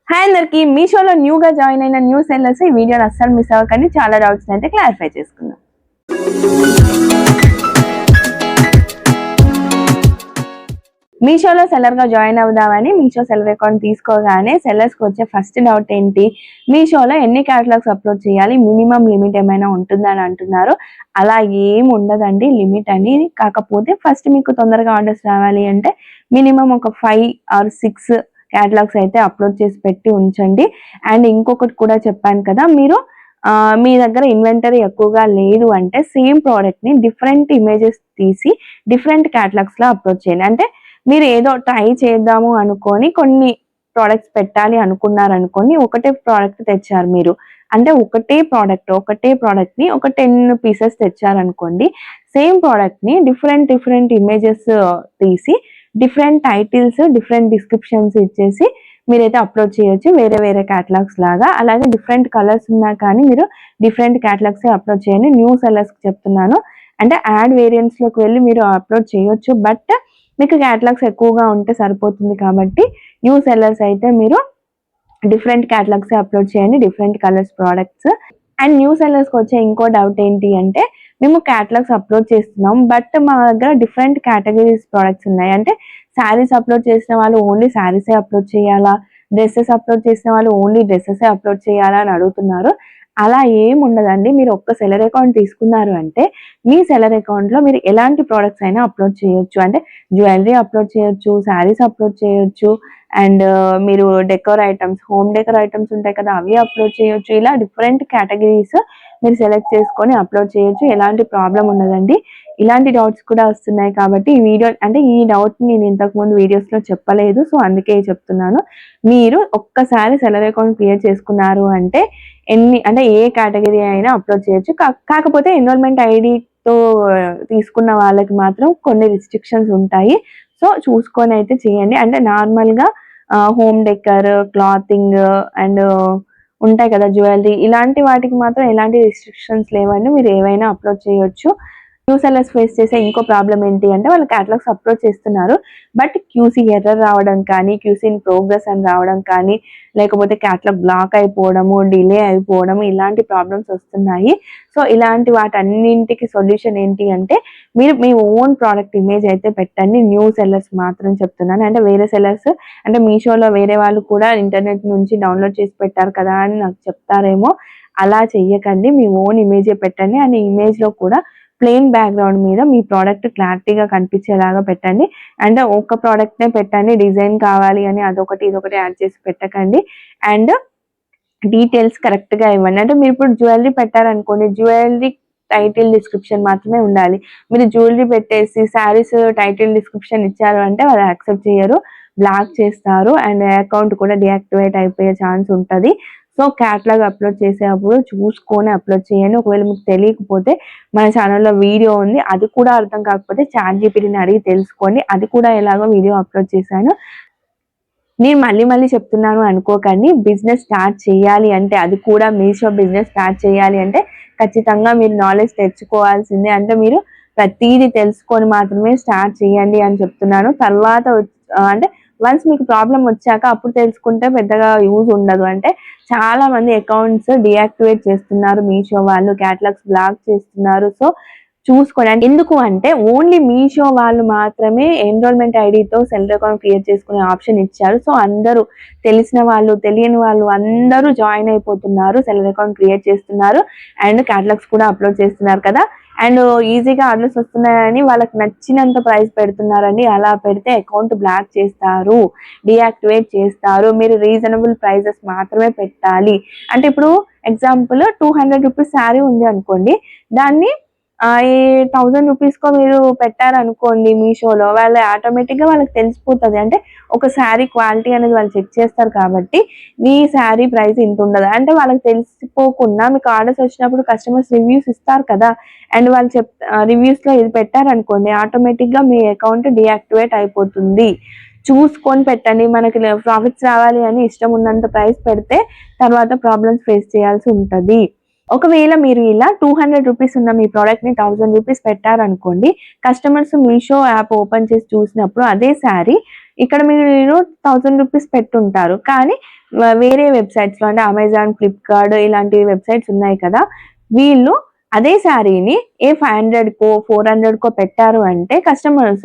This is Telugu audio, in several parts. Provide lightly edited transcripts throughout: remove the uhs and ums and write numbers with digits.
హాయ్ అందరికి మీషోలో న్యూగా జాయిన్ అయిన న్యూ సెల్లర్స్ ఈ వీడియోని అస్సలు మిస్ అవ్వకండి. చాలా డౌట్స్ అయితే క్లారిఫై చేసుకుందాం. మీషోలో సెల్లర్ గా జాయిన్ అవుదామని మీషో సెల్లర్ అకౌంట్ తీసుకోగానే సెల్లర్స్ కి వచ్చే ఫస్ట్ డౌట్ ఏంటి, మీషోలో ఎన్ని క్యాటలాగ్స్ అప్లోడ్ చేయాలి, మినిమం లిమిట్ ఏమైనా ఉంటుందని అంటున్నారు. అలా ఏం ఉండదండి లిమిట్ అని. కాకపోతే ఫస్ట్ మీకు తొందరగా ఆర్డర్స్ రావాలి అంటే మినిమం ఒక 5 or 6 క్యాటలాగ్స్ అయితే అప్లోడ్ చేసి పెట్టి ఉంచండి. అండ్ ఇంకొకటి కూడా చెప్పాను కదా, మీరు మీ దగ్గర ఇన్వెంటరీ ఎక్కువగా లేదు అంటే సేమ్ ప్రోడక్ట్ ని డిఫరెంట్ ఇమేజెస్ తీసి డిఫరెంట్ క్యాటలాగ్స్ లో అప్లోడ్ చేయండి. అంటే మీరు ఏదో ట్రై చేద్దాము అనుకొని కొన్ని ప్రోడక్ట్స్ పెట్టాలి అనుకున్నారనుకోండి, ఒకటే ప్రోడక్ట్ తెచ్చారు మీరు, అంటే ఒకటే ప్రోడక్ట్ ని ఒక 10 పీసెస్ తెచ్చారనుకోండి, సేమ్ ప్రోడక్ట్ ని డిఫరెంట్ ఇమేజెస్ తీసి డిఫరెంట్ టైటిల్స్ డిఫరెంట్ డిస్క్రిప్షన్స్ ఇచ్చేసి మీరైతే అప్లోడ్ చేయొచ్చు వేరే క్యాటలాగ్స్ లాగా. అలాగే డిఫరెంట్ కలర్స్ ఉన్నా కానీ మీరు డిఫరెంట్ క్యాటలాగ్స్ అప్లోడ్ చేయండి. న్యూ సెల్లర్స్ కి చెప్తున్నాను. అంటే యాడ్ వేరియంట్స్ లోకి వెళ్ళి మీరు అప్లోడ్ చేయొచ్చు, బట్ మీకు క్యాటలాగ్స్ ఎక్కువగా ఉంటే సరిపోతుంది. కాబట్టి న్యూ సెల్లర్స్ అయితే మీరు డిఫరెంట్ క్యాటలాగ్స్ అప్లోడ్ చేయండి, different colours products. And new sellers కి వచ్చే ఇంకో డౌట్ ఏంటి అంటే, మేము క్యాటలాగ్స్ అప్లోడ్ చేస్తున్నాం బట్ మా దగ్గర డిఫరెంట్ కేటగిరీస్ ప్రోడక్ట్స్ ఉన్నాయి. అంటే శారీస్ అప్లోడ్ చేసిన వాళ్ళు ఓన్లీ శారీసే అప్లోడ్ చేయాలా, డ్రెస్సెస్ అప్లోడ్ చేసిన వాళ్ళు ఓన్లీ డ్రెస్సెసే అప్లోడ్ చేయాలా అని అడుగుతున్నారు. అలా ఏం ఉండదండి. మీరు ఒక్క సెల్లర్ అకౌంట్ తీసుకున్నారు అంటే మీ సెల్లర్ అకౌంట్ లో మీరు ఎలాంటి ప్రోడక్ట్స్ అయినా అప్లోడ్ చేయొచ్చు. అంటే జ్యువెలరీ అప్లోడ్ చేయొచ్చు, శారీస్ అప్లోడ్ చేయొచ్చు, అండ్ మీరు decor items, home decor items ఉంటాయి కదా, అవి అప్లోడ్ చేయొచ్చు. ఇలా డిఫరెంట్ కేటగిరీస్ మీరు సెలెక్ట్ చేసుకొని అప్లోడ్ చేయొచ్చు. ఎలాంటి ప్రాబ్లం ఉండదండి. ఇలాంటి డౌట్స్ కూడా వస్తున్నాయి కాబట్టి ఈ వీడియో, అంటే ఈ డౌట్ నేను ఇంతకు ముందు వీడియోస్ లో చెప్పలేదు, సో అందుకే చెప్తున్నాను. మీరు ఒక్కసారి సెల్లర్ అకౌంట్ క్రియేట్ చేసుకున్నారు అంటే అంటే ఏ కేటగిరీ అయినా అప్లోడ్ చేయొచ్చు. కాకపోతే ఎన్రోల్మెంట్ ఐడితో తీసుకున్న వాళ్ళకి మాత్రం కొన్ని రిస్ట్రిక్షన్స్ ఉంటాయి. సో చూసుకొని అయితే చేయండి. అంటే నార్మల్ గా హోమ్ డెకర్, క్లాతింగ్ అండ్ ఉంటాయి కదా జ్యువెలరీ, ఇలాంటి వాటికి మాత్రం ఎలాంటి రిస్ట్రిక్షన్స్ లేవండి. మీరు ఏవైనా అప్లోడ్ చేయొచ్చు. న్యూ సెల్లర్స్ ఫేస్ చేసే ఇంకో ప్రాబ్లం ఏంటి అంటే, వాళ్ళు క్యాటలాగ్స్ అప్లోడ్ చేస్తున్నారు బట్ క్యూసీ ఎర్రర్ రావడం కానీ, క్యూసీ ఇన్ ప్రోగ్రెస్ అని రావడం కానీ, లేకపోతే క్యాటలాగ్ బ్లాక్ అయిపోవడము, డిలే అయిపోవడము, ఇలాంటి ప్రాబ్లమ్స్ వస్తున్నాయి. సో ఇలాంటి వాటన్నింటికి సొల్యూషన్ ఏంటి అంటే, మీరు మీ ఓన్ ప్రోడక్ట్ ఇమేజ్ అయితే పెట్టండి. న్యూ సెల్లర్స్ మాత్రం చెప్తున్నాను. అంటే వేరే సెల్లర్స్, అంటే మీషోలో వేరే వాళ్ళు కూడా ఇంటర్నెట్ నుంచి డౌన్లోడ్ చేసి పెట్టారు కదా అని నాకు చెప్తారేమో, అలా చెయ్యకండి. మీ ఓన్ ఇమేజే పెట్టండి. అండ్ ఇమేజ్ లో కూడా ప్లెయిన్ బ్యాక్గ్రౌండ్ మీద మీ ప్రోడక్ట్ క్లారిటీగా కనిపించేలాగా పెట్టండి. అంటే ఒక ప్రోడక్ట్నే పెట్టండి, డిజైన్ కావాలి అని అదొకటి ఇదొకటి యాడ్ చేసి పెట్టకండి. అండ్ డీటెయిల్స్ కరెక్ట్ గా ఇవ్వండి. అంటే మీరు ఇప్పుడు జ్యువెలరీ పెట్టారనుకోండి, జ్యువెలరీ టైటిల్ డిస్క్రిప్షన్ మాత్రమే ఉండాలి. మీరు జ్యువెలరీ పెట్టేసి శారీస్ టైటిల్ డిస్క్రిప్షన్ ఇచ్చారు అంటే వాళ్ళు యాక్సెప్ట్ చేయరు, బ్లాక్ చేస్తారు, అండ్ అకౌంట్ కూడా డియాక్టివేట్ అయిపోయే ఛాన్స్ ఉంటుంది. సో క్యాటలాగ్ అప్లోడ్ చేసేటప్పుడు చూసుకొని అప్లోడ్ చేయండి. ఒకవేళ మీకు తెలియకపోతే మన ఛానల్లో వీడియో ఉంది, అది కూడా అర్థం కాకపోతే చాట్ జీపీటీని అడిగి తెలుసుకోండి. అది కూడా ఎలాగో వీడియో అప్లోడ్ చేశాను. నేను మళ్ళీ చెప్తున్నాను అనుకోకండి. బిజినెస్ స్టార్ట్ చేయాలి అంటే, అది కూడా మీషో బిజినెస్ స్టార్ట్ చేయాలి అంటే ఖచ్చితంగా మీరు నాలెడ్జ్ తెచ్చుకోవాల్సిందే. అంటే మీరు ప్రతిదీ తెలుసుకొని మాత్రమే స్టార్ట్ చేయండి అని చెప్తున్నాను. తర్వాత అంటే వన్స్ మీకు ప్రాబ్లం వచ్చాక అప్పుడు తెలుసుకుంటే పెద్దగా యూజ్ ఉండదు. అంటే చాలా మంది అకౌంట్స్ డియాక్టివేట్ చేస్తున్నారు మీషో వాళ్ళు, క్యాటలాగ్స్ బ్లాక్ చేస్తున్నారు. సో చూసుకోండి. ఎందుకు అంటే ఓన్లీ మీషో వాళ్ళు మాత్రమే ఎన్రోల్మెంట్ ఐడితో సెల్లర్ అకౌంట్ క్రియేట్ చేసుకునే ఆప్షన్ ఇచ్చారు. సో అందరూ, తెలిసిన వాళ్ళు తెలియని వాళ్ళు అందరూ జాయిన్ అయిపోతున్నారు, సెల్లర్ అకౌంట్ క్రియేట్ చేస్తున్నారు, అండ్ క్యాటలాగ్స్ కూడా అప్లోడ్ చేస్తున్నారు కదా. అండ్ ఈజీగా ఆర్డర్స్ వస్తున్నాయని వాళ్ళకి నచ్చినంత ప్రైస్ పెడుతున్నారండి. అలా పెడితే అకౌంట్ బ్లాక్ చేస్తారు, డియాక్టివేట్ చేస్తారు. మీరు రీజనబుల్ ప్రైజెస్ మాత్రమే పెట్టాలి. అంటే ఇప్పుడు ఎగ్జాంపుల్ 200 రూపీస్ శారీ ఉంది అనుకోండి, దాన్ని ఈ 1000 రూపీస్‌కో మీరు పెట్టారనుకోండి మీషోలో, వాళ్ళు ఆటోమేటిక్‌గా వాళ్ళకి తెలిసిపోతది. అంటే ఒక శారీ క్వాలిటీ అనేది వాళ్ళు చెక్ చేస్తారు కాబట్టి, మీ శారీ ప్రైస్ ఇంతుండదు. అంటే వాళ్ళకి తెలిసిపోకుండా మీకు ఆర్డర్స్ వచ్చినప్పుడు కస్టమర్స్ రివ్యూస్ ఇస్తారు కదా, అండ్ వాళ్ళు రివ్యూస్‌లో ఇది పెట్టారనుకోండి, ఆటోమేటిక్‌గా మీ అకౌంట్ డీయాక్టివేట్ అయిపోతుంది. చూసుకొని పెట్టండి. మనకి ప్రాఫిట్స్ రావాలి అని ఇష్టం ఉన్నంత ప్రైస్ పెడితే తర్వాత ప్రాబ్లమ్స్ ఫేస్ చేయాల్సి ఉంటది. ఒకవేళ మీరు ఇలా 200 రూపీస్ ఉన్న మీ ప్రోడక్ట్ ని 1000 రూపీస్ పెట్టారనుకోండి, కస్టమర్స్ మీషో యాప్ ఓపెన్ చేసి చూసినప్పుడు అదే శారీ ఇక్కడ మీరు 1000 రూపీస్ పెట్టుంటారు. కానీ వేరే వెబ్‌సైట్స్‌లో అంటే అమెజాన్, ఫ్లిప్‌కార్ట్ ఇలాంటి వెబ్‌సైట్స్ ఉన్నాయి కదా! వీళ్ళు అదే శారీని 500కో, 400కో పెట్టారు అంటే కస్టమర్స్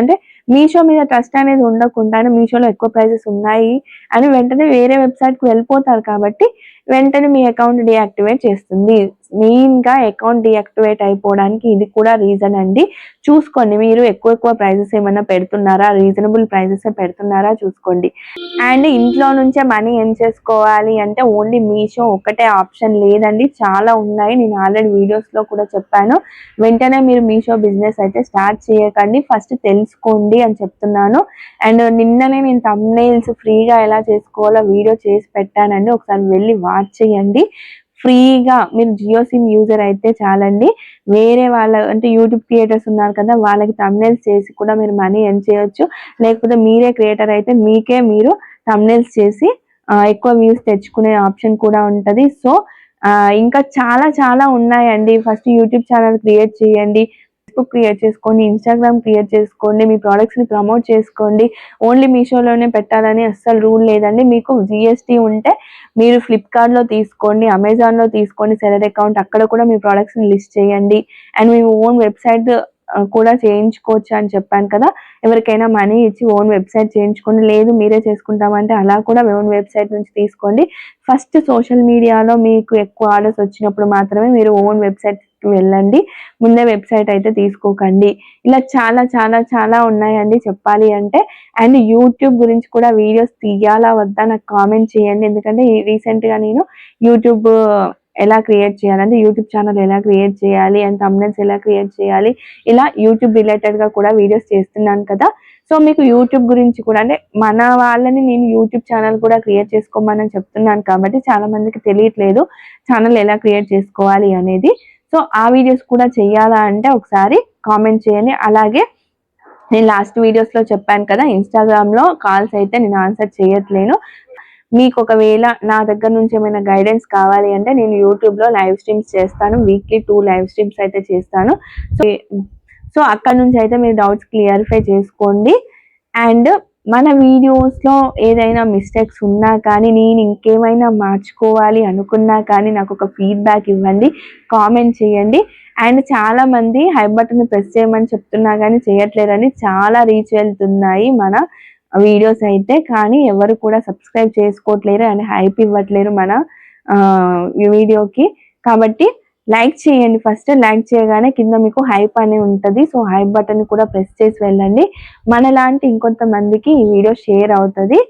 అంటే మీషో మీద ట్రస్ట్ అనేది ఉండకుండానే మీషోలో ఎక్కువ ప్రైజెస్ ఉన్నాయి అని వెంటనే వేరే వెబ్‌సైట్‌కి వెళ్ళిపోతారు కాబట్టి వెంటనే మీ అకౌంట్ డీయాక్టివేట్ చేస్తుంది. మెయిన్‌గా అకౌంట్ డీయాక్టివేట్ అయిపోవడానికి ఇది కూడా రీజన్ అండి. చూసుకోండి మీరు ఎక్కువ ప్రైజెస్ ఏమన్నా పెడుతున్నారా? రీజనబుల్ ప్రైజెసే పెడుతున్నారా చూసుకోండి. అండ్ ఇంట్లో నుంచే మనీ ఎర్న్ చేసుకోవాలి అంటే ఓన్లీ మీషో ఒక్కటే ఆప్షన్ లేదండి. చాలా ఉన్నాయి. నేను ఆల్రెడీ వీడియోస్‌లో కూడా చెప్పాను. వెంటనే మీరు మీషో బిజినెస్ అయితే స్టార్ట్ చేయకండి. ఫస్ట్ తెలుసుకోండి అని చెప్తున్నాను. అండ్ నిన్ననే నేను థంబ్‌నెయిల్స్ ఫ్రీగా ఎలా చేసుకోవాలో వీడియో చేసి పెట్టానండి. ఒకసారి వెళ్లి వాచ్ చేయండి. ఫ్రీగా మీరు జియో సిమ్ యూజర్ అయితే చాలండి. వేరే వాళ్ళ అంటే యూట్యూబ్ క్రియేటర్స్ ఉన్నారు కదా! వాళ్ళకి థంబ్‌నెయిల్స్ చేసి కూడా మీరు మనీ ఎర్న్ చేయొచ్చు. లేకపోతే మీరే క్రియేటర్ అయితే మీకే మీరు థంబ్‌నెయిల్స్ చేసి ఎక్కువ వ్యూస్ తెచ్చుకునే ఆప్షన్ కూడా ఉంటది. సో, ఇంకా చాలా చాలా ఉన్నాయండి. ఫస్ట్ యూట్యూబ్ ఛానెల్ క్రియేట్ చేయండి. ఫేస్‌బుక్ క్రియేట్ చేసుకోండి. ఇన్‌స్టాగ్రామ్ క్రియేట్ చేసుకోండి. మీ ప్రొడక్ట్స్‌ని ప్రమోట్ చేసుకోండి. ఓన్లీ మీషోలోనే పెట్టాలని అస్సలు రూల్ లేదండి. మీకు జీఎస్టీ ఉంటే మీరు ఫ్లిప్‌కార్ట్‌లో తీసుకోండి, అమెజాన్‌లో తీసుకోండి సెల్లర్ అకౌంట్. అక్కడ కూడా మీ ప్రొడక్ట్స్‌ని లిస్ట్ చేయండి. అండ్ మీ ఓన్ వెబ్‌సైట్ కూడా చేయించుకోవచ్చు అని చెప్పాను కదా! ఎవరికైనా మనీ ఇచ్చి ఓన్ వెబ్‌సైట్ చేయించుకోండి. లేదు మీరే చేసుకుంటామంటే అలా కూడా ఓన్ వెబ్‌సైట్ నుంచి తీసుకోండి. ఫస్ట్ సోషల్ మీడియాలో మీకు ఎక్కువ ఆర్డర్స్ వచ్చినప్పుడు మాత్రమే మీరు ఓన్ వెబ్‌సైట్‌కి వెళ్ళండి. ముందే వెబ్‌సైట్ అయితే తీసుకోకండి. ఇలా చాలా చాలా చాలా ఉన్నాయండి చెప్పాలి అంటే. అండ్ యూట్యూబ్ గురించి కూడా వీడియోస్ తీయాలా వద్దా నాకు కామెంట్ చేయండి. ఎందుకంటే రీసెంట్‌గా నేను యూట్యూబ్ ఎలా క్రియేట్ చేయాలంటే యూట్యూబ్ ఛానెల్ ఎలా క్రియేట్ చేయాలి అండ్ థంబ్‌నెయిల్స్ ఎలా క్రియేట్ చేయాలి ఇలా యూట్యూబ్ రిలేటెడ్‌గా కూడా వీడియోస్ చేస్తున్నాను కదా! సో, మీకు యూట్యూబ్ గురించి కూడా అంటే మన వాళ్ళని నేను యూట్యూబ్ ఛానెల్ కూడా క్రియేట్ చేసుకోమని చెప్తున్నాను కాబట్టి చాలా మందికి తెలియట్లేదు. ఛానెల్ ఎలా క్రియేట్ చేసుకోవాలి అనేది. సో, ఆ వీడియోస్ కూడా చెయ్యాలా అంటే ఒకసారి కామెంట్ చేయండి. అలాగే నేను లాస్ట్ వీడియోస్‌లో చెప్పాను కదా! ఇన్‌స్టాగ్రామ్‌లో కాల్స్ అయితే నేను ఆన్సర్ చేయట్లేను. మీకు ఒకవేళ నా దగ్గర నుంచి ఏమైనా గైడెన్స్ కావాలి అంటే నేను యూట్యూబ్‌లో లైవ్ స్ట్రీమ్స్ చేస్తాను. వీక్లీ 2 లైవ్ స్ట్రీమ్స్ అయితే చేస్తాను. సో, అక్కడి నుంచి అయితే మీరు డౌట్స్ క్లియరిఫై చేసుకోండి. అండ్ మన వీడియోస్‌లో ఏదైనా మిస్టేక్స్ ఉన్నా కానీ, నేను ఇంకేమైనా మార్చుకోవాలి అనుకున్నా కానీ నాకొక ఫీడ్‌బ్యాక్ ఇవ్వండి. కామెంట్ చేయండి. అండ్ చాలామంది హైప్ బటన్ ప్రెస్ చేయమని చెప్తున్నా గానీ చేయట్లేదండి. చాలా రీచ్ వెళ్తున్నాయి మన వీడియోస్ అయితే. కానీ ఎవరు కూడా సబ్స్క్రైబ్ చేసుకోవట్లేరు అండ్ హైప్ ఇవ్వట్లేరు మన వీడియోకి. కాబట్టి లైక్ చేయండి ఫస్ట్. లైక్ చేయగానే కింద మీకు హైప్ అని ఉంటది. సో, హైప్ బటన్ కూడా ప్రెస్ చేసి వెళ్ళండి. మనలాంటి ఇంకొంతమందికి ఈ వీడియో షేర్ అవుతది.